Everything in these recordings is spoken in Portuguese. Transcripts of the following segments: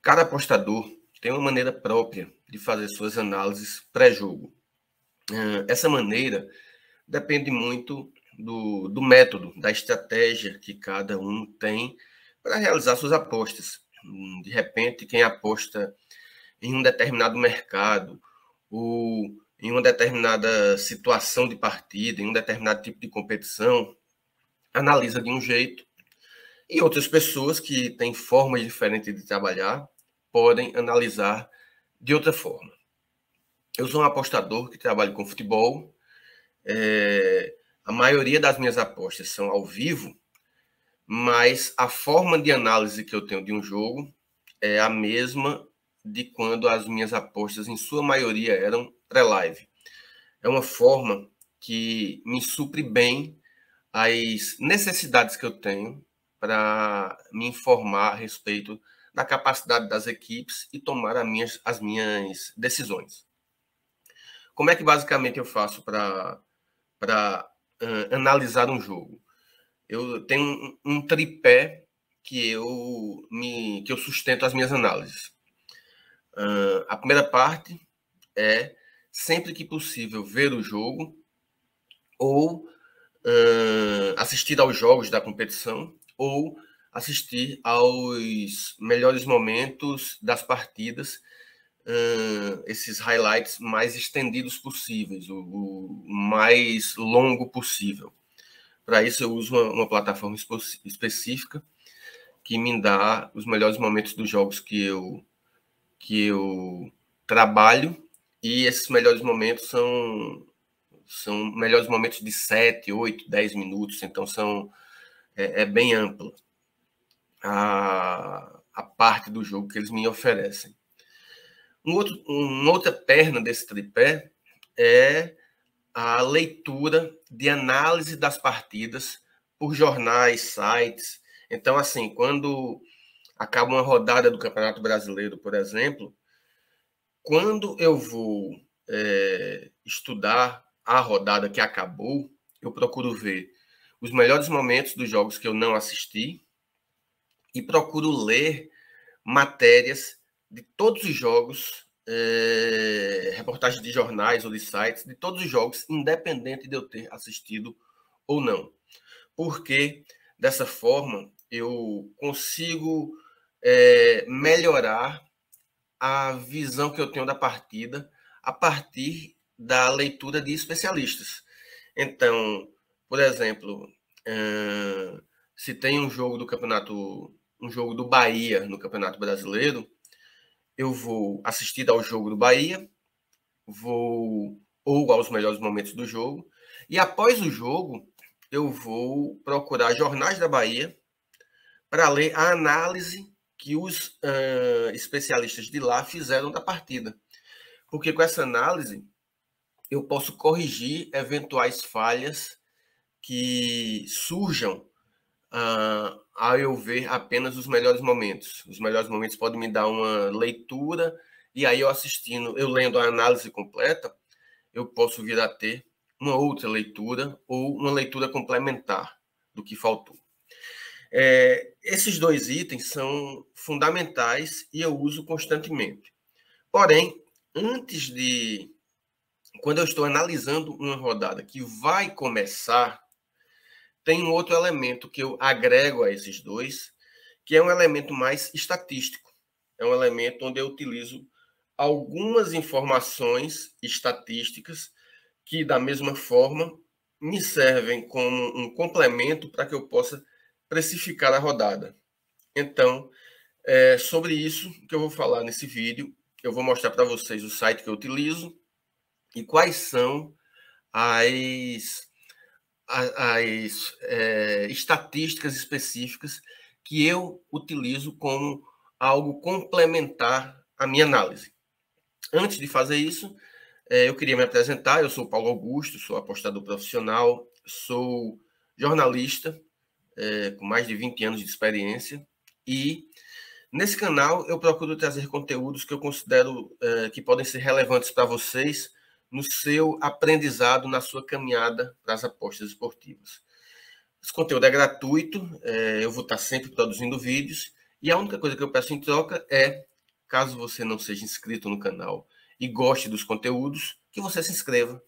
Cada apostador tem uma maneira própria de fazer suas análises pré-jogo. Essa maneira depende muito do método, da estratégia que cada um tem para realizar suas apostas. De repente, quem aposta em um determinado mercado ou em uma determinada situação de partida, em um determinado tipo de competição, analisa de um jeito, e outras pessoas que têm formas diferentes de trabalhar podem analisar de outra forma. Eu sou um apostador que trabalho com futebol. A maioria das minhas apostas são ao vivo, mas a forma de análise que eu tenho de um jogo é a mesma de quando as minhas apostas, em sua maioria, eram pré-live. É uma forma que me supre bem as necessidades que eu tenho para me informar a respeito da capacidade das equipes e tomar as minhas decisões. Como é que basicamente eu faço para analisar um jogo? Eu tenho um tripé que eu sustento as minhas análises. A primeira parte é, sempre que possível, ver o jogo ou assistir aos jogos da competição ou assistir aos melhores momentos das partidas, esses highlights mais estendidos possíveis, o mais longo possível. Para isso, eu uso uma plataforma específica que me dá os melhores momentos dos jogos que eu trabalho, e esses melhores momentos são melhores momentos de 7, 8, 10 minutos, então é bem ampla a parte do jogo que eles me oferecem. Uma outra perna desse tripé é a leitura de análise das partidas por jornais, sites. Então, assim, quando acaba uma rodada do Campeonato Brasileiro, por exemplo, quando eu vou estudar a rodada que acabou, eu procuro ver os melhores momentos dos jogos que eu não assisti e procuro ler matérias de todos os jogos, reportagens de jornais ou de sites, de todos os jogos, independente de eu ter assistido ou não. Porque, dessa forma, eu consigo melhorar a visão que eu tenho da partida a partir da leitura de especialistas. Então, por exemplo, se tem um jogo do Bahia no Campeonato Brasileiro, eu vou assistir ao jogo do Bahia, ou aos melhores momentos do jogo, e após o jogo, eu vou procurar jornais da Bahia para ler a análise que os especialistas de lá fizeram da partida. Porque com essa análise, eu posso corrigir eventuais falhas que surjam ao eu ver apenas os melhores momentos. Os melhores momentos podem me dar uma leitura, e aí eu lendo a análise completa, eu posso vir a ter uma outra leitura ou uma leitura complementar do que faltou. Esses dois itens são fundamentais e eu uso constantemente. Porém, quando eu estou analisando uma rodada que vai começar, tem um outro elemento que eu agrego a esses dois, que é um elemento mais estatístico. É um elemento onde eu utilizo algumas informações estatísticas que, da mesma forma, me servem como um complemento para que eu possa precificar a rodada. Então, sobre isso que eu vou falar nesse vídeo. Eu vou mostrar para vocês o site que eu utilizo e quais são as estatísticas específicas que eu utilizo como algo complementar à minha análise. Antes de fazer isso, eu queria me apresentar. Eu sou o Paulo Augusto, sou apostador profissional, sou jornalista com mais de 20 anos de experiência, e nesse canal eu procuro trazer conteúdos que eu considero que podem ser relevantes para vocês no seu aprendizado, na sua caminhada para as apostas esportivas. Esse conteúdo é gratuito, eu vou estar sempre produzindo vídeos, e a única coisa que eu peço em troca é caso você não seja inscrito no canal e goste dos conteúdos, que você se inscreva.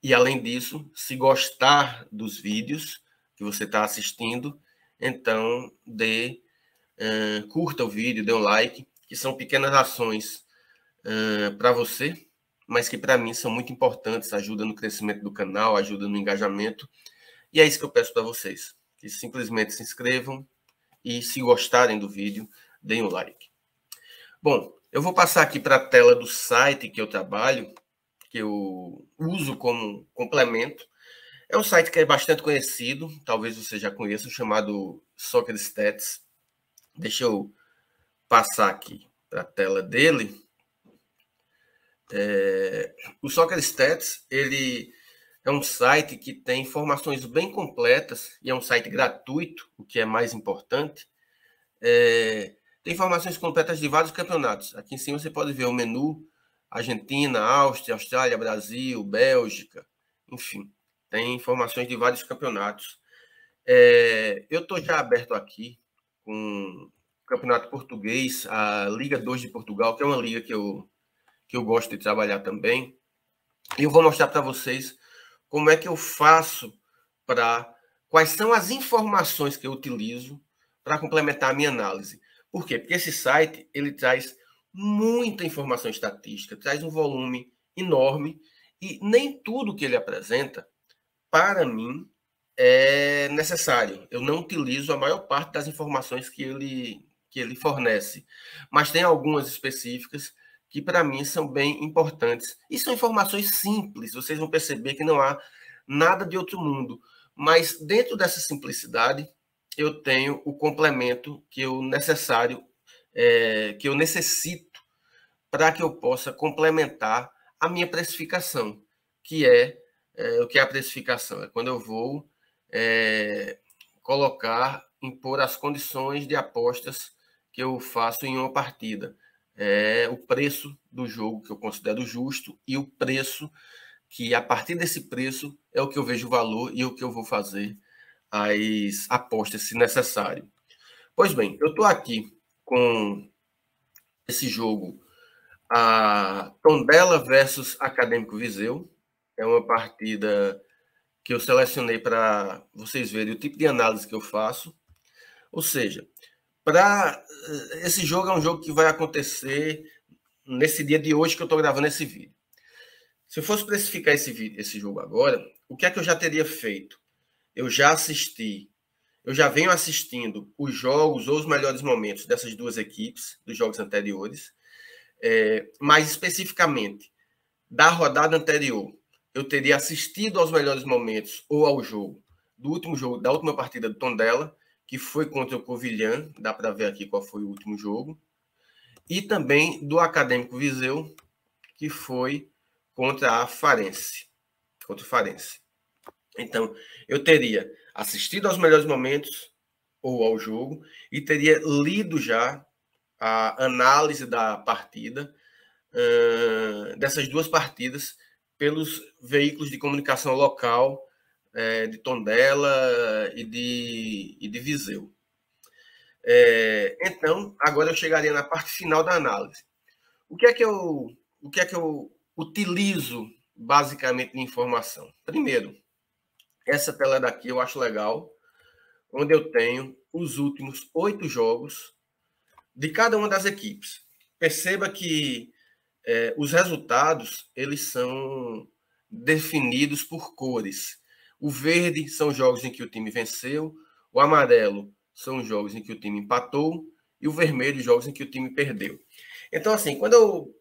E, além disso, se gostar dos vídeos que você está assistindo, então curta o vídeo, dê um like, que são pequenas ações para você, mas que para mim são muito importantes, ajudam no crescimento do canal, ajudam no engajamento. E é isso que eu peço para vocês, que simplesmente se inscrevam e, se gostarem do vídeo, deem um like. Bom, eu vou passar aqui para a tela do site que eu trabalho, que eu uso como complemento. É um site que é bastante conhecido, talvez você já conheça, chamado Soccer Stats. Deixa eu passar aqui para a tela dele. O Soccer Stats, ele é um site que tem informações bem completas e é um site gratuito, o que é mais importante. Tem informações completas de vários campeonatos. Aqui em cima você pode ver o menu: Argentina, Áustria, Austrália, Brasil, Bélgica, enfim, tem informações de vários campeonatos. Eu estou já aberto aqui com o Campeonato Português, a Liga 2 de Portugal, que é uma liga que eu gosto de trabalhar também. E eu vou mostrar para vocês como é que eu faço quais são as informações que eu utilizo para complementar a minha análise. Por quê? Porque esse site, ele traz muita informação estatística, traz um volume enorme, e nem tudo que ele apresenta, para mim, é necessário. Eu não utilizo a maior parte das informações que ele fornece, mas tem algumas específicas que, para mim, são bem importantes. E são informações simples, vocês vão perceber que não há nada de outro mundo. Mas, dentro dessa simplicidade, eu tenho o complemento que eu necessito para que eu possa complementar a minha precificação, que é o que é a precificação? É quando eu vou impor as condições de apostas que eu faço em uma partida. O preço do jogo que eu considero justo e o preço que, a partir desse preço, é o que eu vejo valor e o que eu vou fazer as apostas, se necessário. Pois bem, eu estou aqui com esse jogo, a Tondela versus Acadêmico Viseu. É uma partida que eu selecionei para vocês verem o tipo de análise que eu faço. Ou seja, esse jogo é um jogo que vai acontecer nesse dia de hoje que eu estou gravando esse vídeo. Se eu fosse precificar esse jogo agora, o que é que eu já teria feito? Eu já venho assistindo os jogos ou os melhores momentos dessas duas equipes, dos jogos anteriores, mais especificamente, da rodada anterior, eu teria assistido aos melhores momentos ou ao jogo da última partida do Tondela, que foi contra o Covilhã, dá para ver aqui qual foi o último jogo, e também do Acadêmico Viseu, que foi contra o Farense. Então, eu teria assistido aos melhores momentos ou ao jogo e teria lido já a análise da partida, dessas duas partidas, pelos veículos de comunicação local de Tondela e de Viseu. Então, agora eu chegaria na parte final da análise. O que é que eu utilizo basicamente de informação? Primeiro, essa tela daqui eu acho legal, onde eu tenho os últimos 8 jogos de cada uma das equipes. Perceba que os resultados, eles são definidos por cores. O verde são jogos em que o time venceu, o amarelo são jogos em que o time empatou e o vermelho, jogos em que o time perdeu. Então, assim, quando eu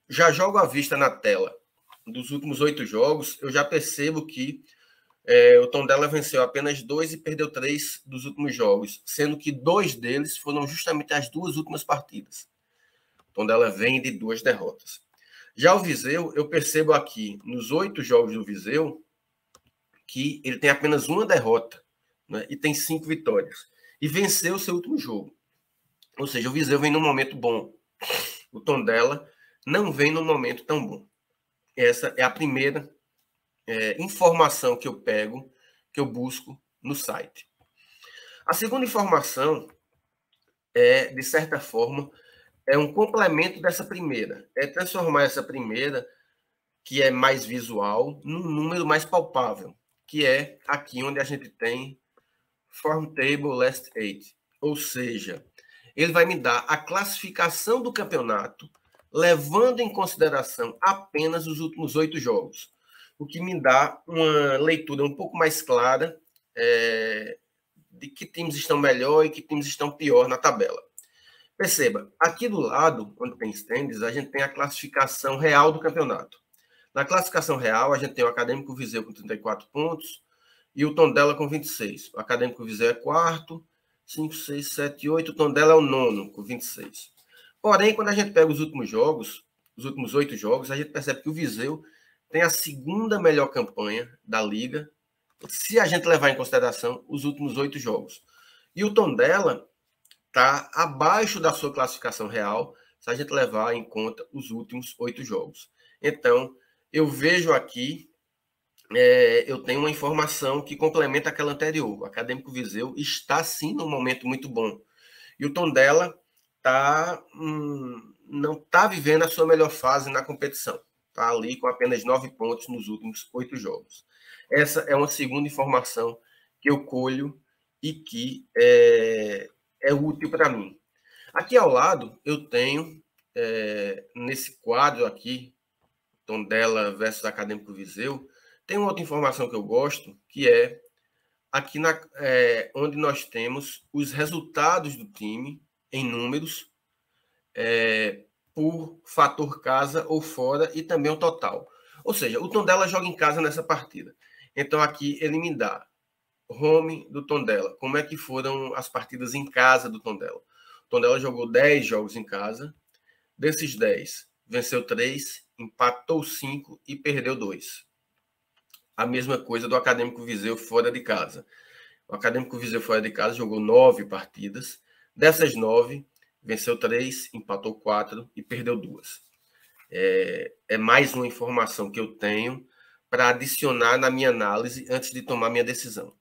já jogo a vista na tela dos últimos 8 jogos, eu já percebo que o Tondela venceu apenas 2 e perdeu 3 dos últimos jogos, sendo que 2 deles foram justamente as 2 últimas partidas. O Tondela vem de 2 derrotas. Já o Viseu, eu percebo aqui, nos 8 jogos do Viseu, que ele tem apenas 1 derrota, né, e tem 5 vitórias. E venceu o seu último jogo. Ou seja, o Viseu vem num momento bom. O Tondela não vem num momento tão bom. Essa é a primeira informação que eu pego, que eu busco no site. A segunda informação é, de certa forma, é um complemento dessa primeira. É transformar essa primeira, que é mais visual, num número mais palpável, que é aqui onde a gente tem Form Table Last 8. Ou seja, ele vai me dar a classificação do campeonato, levando em consideração apenas os últimos 8 jogos, o que me dá uma leitura um pouco mais clara de que times estão melhor e que times estão pior na tabela. Perceba, aqui do lado, onde tem standings, a gente tem a classificação real do campeonato. Na classificação real, a gente tem o Acadêmico Viseu com 34 pontos e o Tondela com 26. O Acadêmico Viseu é quarto, 5, 6, 7, 8. O Tondela é o nono, com 26. Porém, quando a gente pega os últimos jogos, os últimos 8 jogos, a gente percebe que o Viseu tem a segunda melhor campanha da Liga, se a gente levar em consideração os últimos 8 jogos. E o Tondela está abaixo da sua classificação real, se a gente levar em conta os últimos 8 jogos. Então, eu vejo aqui, eu tenho uma informação que complementa aquela anterior. O Acadêmico Viseu está, sim, num momento muito bom. E o Tondela não está vivendo a sua melhor fase na competição. Está ali com apenas 9 pontos nos últimos 8 jogos. Essa é uma segunda informação que eu colho e que é útil para mim. Aqui ao lado, eu tenho, nesse quadro aqui, Tondela versus Acadêmico Viseu, tem uma outra informação que eu gosto, que é aqui onde nós temos os resultados do time em números, por fator casa ou fora, e também o total. Ou seja, o Tondela joga em casa nessa partida. Então, aqui ele me dá home do Tondela. Como é que foram as partidas em casa do Tondela? O Tondela jogou 10 jogos em casa. Desses 10, venceu 3, empatou 5 e perdeu 2. A mesma coisa do Acadêmico Viseu fora de casa. O Acadêmico Viseu fora de casa jogou 9 partidas. Dessas 9, venceu 3, empatou 4 e perdeu 2. É mais uma informação que eu tenho para adicionar na minha análise antes de tomar minha decisão.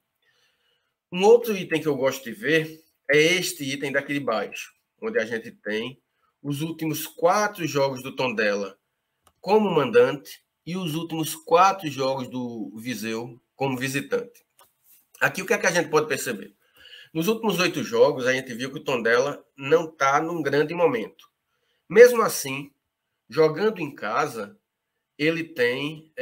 Um outro item que eu gosto de ver é este item daqui de baixo, onde a gente tem os últimos 4 jogos do Tondela como mandante e os últimos 4 jogos do Viseu como visitante. Aqui o que é que a gente pode perceber? Nos últimos 8 jogos, a gente viu que o Tondela não está num grande momento. Mesmo assim, jogando em casa, ele tem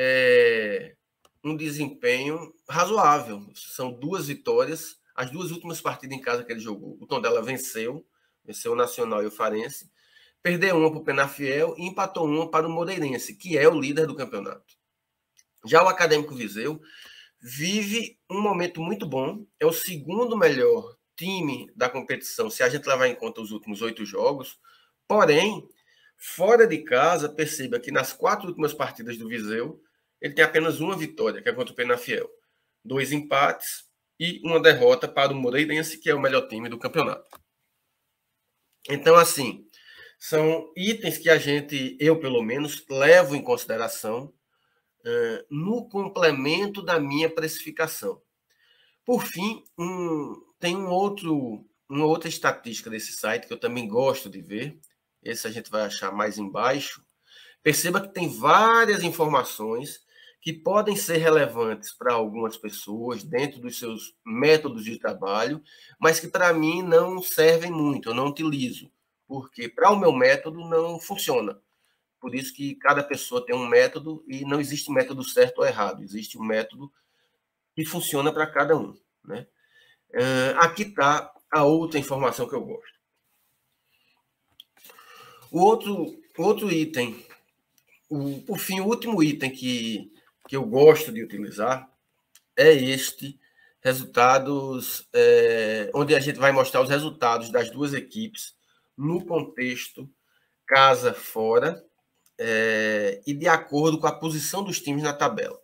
um desempenho razoável. São 2 vitórias. As 2 últimas partidas em casa que ele jogou, o Tondela venceu o Nacional e o Farense, perdeu uma para o Penafiel e empatou uma para o Moreirense, que é o líder do campeonato. Já o Acadêmico Viseu vive um momento muito bom, é o segundo melhor time da competição, se a gente levar em conta os últimos 8 jogos, porém, fora de casa, perceba que nas 4 últimas partidas do Viseu, ele tem apenas uma vitória, que é contra o Penafiel, 2 empates e uma derrota para o Moreirense, que é o melhor time do campeonato. Então, assim, são itens que eu pelo menos, levo em consideração no complemento da minha precificação. Por fim, tem uma outra estatística desse site que eu também gosto de ver. Esse a gente vai achar mais embaixo. Perceba que tem várias informações que podem ser relevantes para algumas pessoas dentro dos seus métodos de trabalho, mas que para mim não servem muito, eu não utilizo, porque para o meu método não funciona. Por isso que cada pessoa tem um método e não existe método certo ou errado, existe um método que funciona para cada um, né? Aqui está a outra informação que eu gosto. O outro item, por fim, o último item que eu gosto de utilizar é este, resultados, onde a gente vai mostrar os resultados das 2 equipes no contexto casa-fora, e de acordo com a posição dos times na tabela.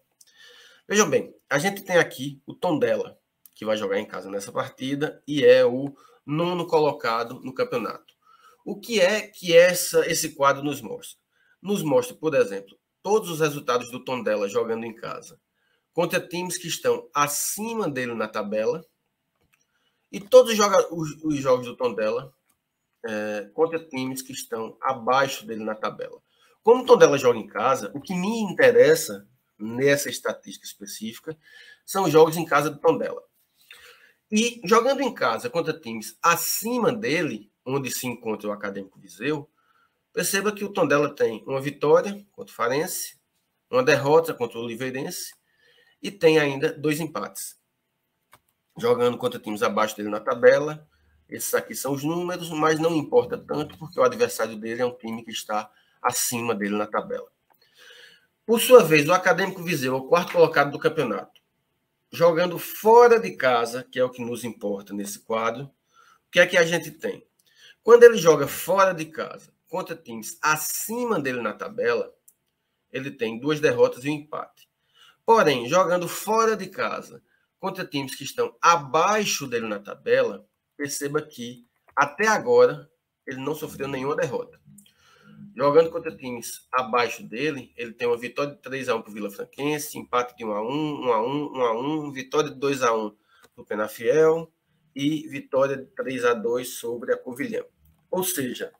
Vejam bem, a gente tem aqui o Tondela, que vai jogar em casa nessa partida, e é o 9º colocado no campeonato. O que é que esse quadro nos mostra? Nos mostra, por exemplo, todos os resultados do Tondela jogando em casa, contra times que estão acima dele na tabela, e todos os jogos do Tondela contra times que estão abaixo dele na tabela. Como o Tondela joga em casa, o que me interessa nessa estatística específica são jogos em casa do Tondela. E jogando em casa contra times acima dele, onde se encontra o Acadêmico Viseu, perceba que o Tondela tem uma vitória contra o Farense, uma derrota contra o Oliveirense e tem ainda 2 empates. Jogando contra times abaixo dele na tabela, esses aqui são os números, mas não importa tanto, porque o adversário dele é um time que está acima dele na tabela. Por sua vez, o Acadêmico Viseu é o 4º colocado do campeonato. Jogando fora de casa, que é o que nos importa nesse quadro, o que é que a gente tem? Quando ele joga fora de casa, contra times acima dele na tabela, ele tem 2 derrotas e 1 empate. Porém, jogando fora de casa, contra times que estão abaixo dele na tabela, perceba que, até agora, ele não sofreu nenhuma derrota. Jogando contra times abaixo dele, ele tem uma vitória de 3-1 para o Vila Franquense, empate de 1-1, 1-1, 1-1, vitória de 2-1 para o Penafiel e vitória de 3-2 sobre a Covilhã. Ou seja,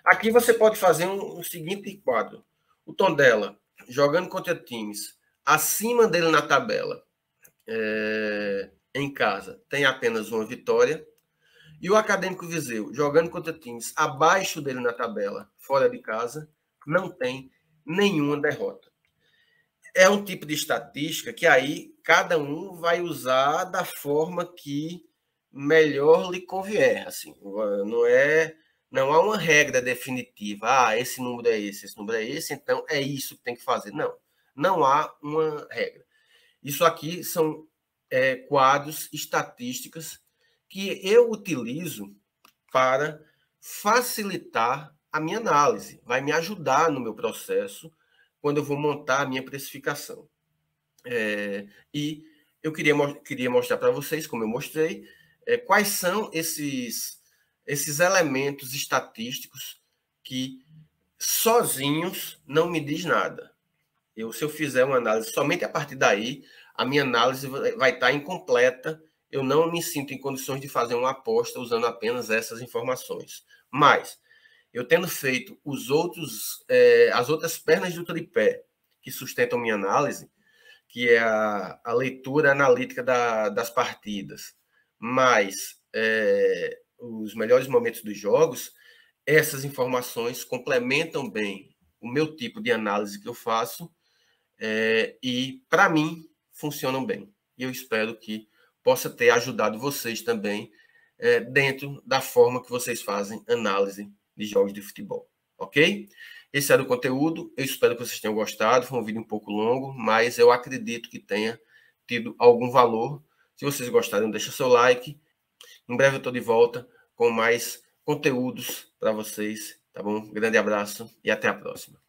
aqui você pode fazer um seguinte quadro. O Tondela, jogando contra times acima dele na tabela, em casa, tem apenas uma vitória. E o Acadêmico Viseu, jogando contra times abaixo dele na tabela, fora de casa, não tem nenhuma derrota. É um tipo de estatística que aí cada um vai usar da forma que melhor lhe convier. Assim, não há uma regra definitiva. Ah, esse número é esse número é esse, então é isso que tem que fazer. Não há uma regra. Isso aqui são quadros, estatísticas que eu utilizo para facilitar a minha análise. Vai me ajudar no meu processo quando eu vou montar a minha precificação. E eu queria mostrar para vocês, como eu mostrei, quais são esses elementos estatísticos que sozinhos não me diz nada. Se eu fizer uma análise somente a partir daí, a minha análise vai estar incompleta. Eu não me sinto em condições de fazer uma aposta usando apenas essas informações. Mas, eu tendo feito as outras pernas do tripé que sustentam minha análise, que é a leitura analítica das partidas, mais os melhores momentos dos jogos, essas informações complementam bem o meu tipo de análise que eu faço e, para mim, funcionam bem. E eu espero que possa ter ajudado vocês também dentro da forma que vocês fazem análise de jogos de futebol. Ok? Esse era o conteúdo. Eu espero que vocês tenham gostado. Foi um vídeo um pouco longo, mas eu acredito que tenha tido algum valor. Se vocês gostaram, deixa seu like. Em breve eu estou de volta com mais conteúdos para vocês. Tá bom? Grande abraço e até a próxima.